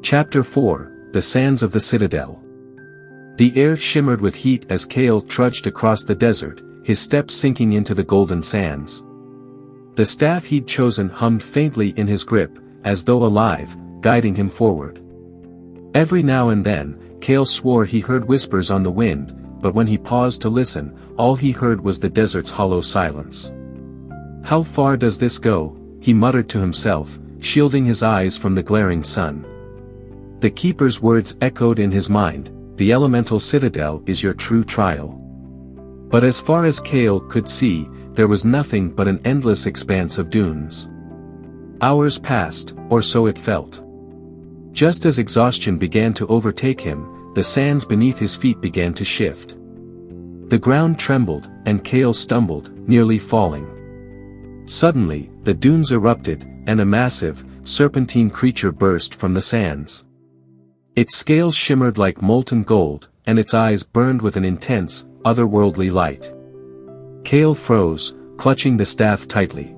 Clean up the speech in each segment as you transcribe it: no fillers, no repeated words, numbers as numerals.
Chapter 4, The Sands of the Citadel. The air shimmered with heat as Kael trudged across the desert, his steps sinking into the golden sands. The staff he'd chosen hummed faintly in his grip, as though alive, guiding him forward. Every now and then, Kael swore he heard whispers on the wind, but when he paused to listen, all he heard was the desert's hollow silence. "How far does this go?" he muttered to himself, shielding his eyes from the glaring sun. The keeper's words echoed in his mind, "The Elemental Citadel is your true trial." But as far as Kael could see, there was nothing but an endless expanse of dunes. Hours passed, or so it felt. Just as exhaustion began to overtake him, the sands beneath his feet began to shift. The ground trembled, and Kael stumbled, nearly falling. Suddenly, the dunes erupted, and a massive, serpentine creature burst from the sands. Its scales shimmered like molten gold, and its eyes burned with an intense, otherworldly light. Kael froze, clutching the staff tightly.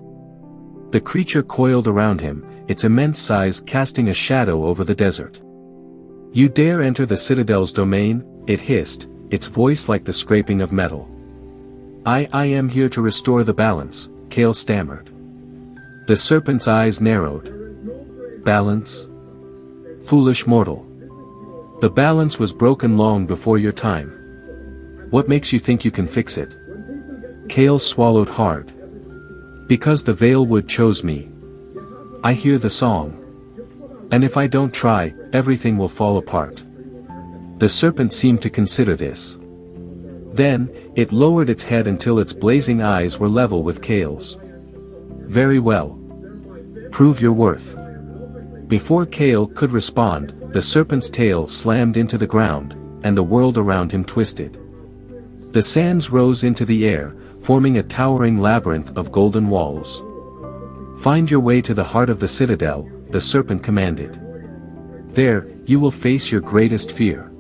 The creature coiled around him, its immense size casting a shadow over the desert. "You dare enter the Citadel's domain?" it hissed, its voice like the scraping of metal. I am here to restore the balance," Kael stammered. The serpent's eyes narrowed. "Balance? Foolish mortal. The balance was broken long before your time. What makes you think you can fix it?" Kael swallowed hard. "Because the Veilwood chose me. I hear the song. And if I don't try, everything will fall apart." The serpent seemed to consider this. Then, it lowered its head until its blazing eyes were level with Kael's. "Very well. Prove your worth." Before Kael could respond, the serpent's tail slammed into the ground, and the world around him twisted. The sands rose into the air, forming a towering labyrinth of golden walls. "Find your way to the heart of the citadel," the serpent commanded. "There, you will face your greatest fear.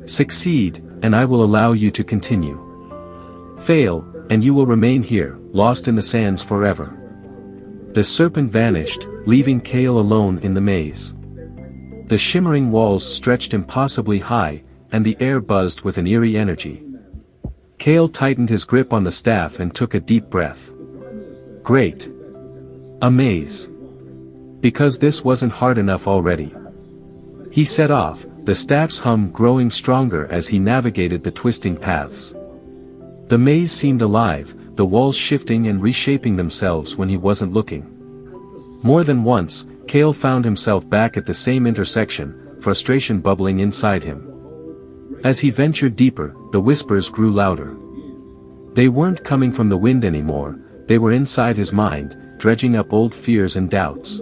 Succeed, and I will allow you to continue. Fail, and you will remain here, lost in the sands forever." The serpent vanished, leaving Kael alone in the maze. The shimmering walls stretched impossibly high, and the air buzzed with an eerie energy. Kael tightened his grip on the staff and took a deep breath. Great. A maze. Because this wasn't hard enough already. He set off, the staff's hum growing stronger as he navigated the twisting paths. The maze seemed alive, the walls shifting and reshaping themselves when he wasn't looking. More than once, Kael found himself back at the same intersection, frustration bubbling inside him. As he ventured deeper, the whispers grew louder. They weren't coming from the wind anymore, they were inside his mind, dredging up old fears and doubts.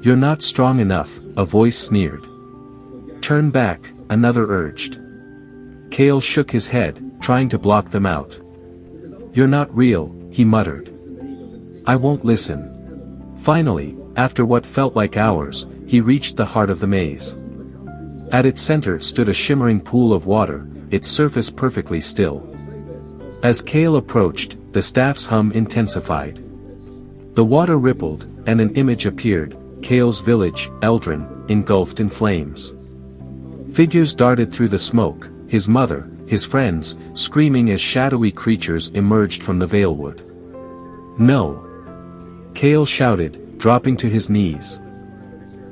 "You're not strong enough," a voice sneered. "Turn back," another urged. Kael shook his head, trying to block them out. "You're not real," he muttered. "I won't listen." Finally, after what felt like hours, he reached the heart of the maze. At its center stood a shimmering pool of water, its surface perfectly still. As Kael approached, the staff's hum intensified. The water rippled, and an image appeared, Kael's village, Eldrin, engulfed in flames. Figures darted through the smoke, his mother, his friends, screaming as shadowy creatures emerged from the Veilwood. "No!" Kael shouted, dropping to his knees.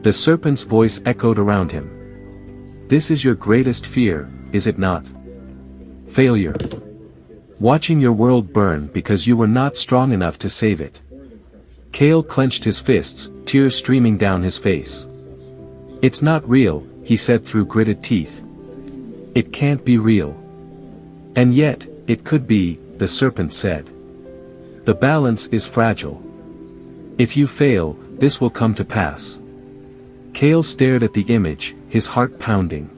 The serpent's voice echoed around him. "This is your greatest fear, is it not? Failure. Watching your world burn because you were not strong enough to save it." Kael clenched his fists, tears streaming down his face. "It's not real," he said through gritted teeth. "It can't be real." "And yet, it could be," the serpent said. "The balance is fragile. If you fail, this will come to pass." Kael stared at the image, his heart pounding.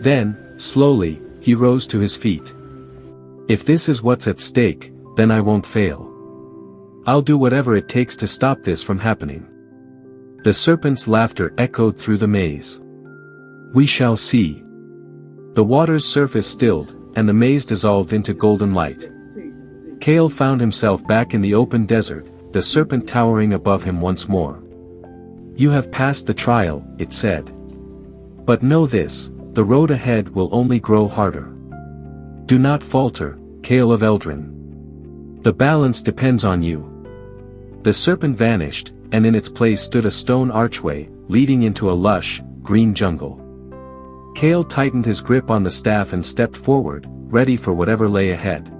Then, slowly, he rose to his feet. "If this is what's at stake, then I won't fail. I'll do whatever it takes to stop this from happening." The serpent's laughter echoed through the maze. "We shall see." The water's surface stilled, and the maze dissolved into golden light. Kael found himself back in the open desert, the serpent towering above him once more. You have passed the trial, it said. But know this, the road ahead will only grow harder. Do not falter, Kael of Eldrin. The balance depends on you. The serpent vanished, and in its place stood a stone archway, leading into a lush, green jungle. Kael tightened his grip on the staff and stepped forward, ready for whatever lay ahead.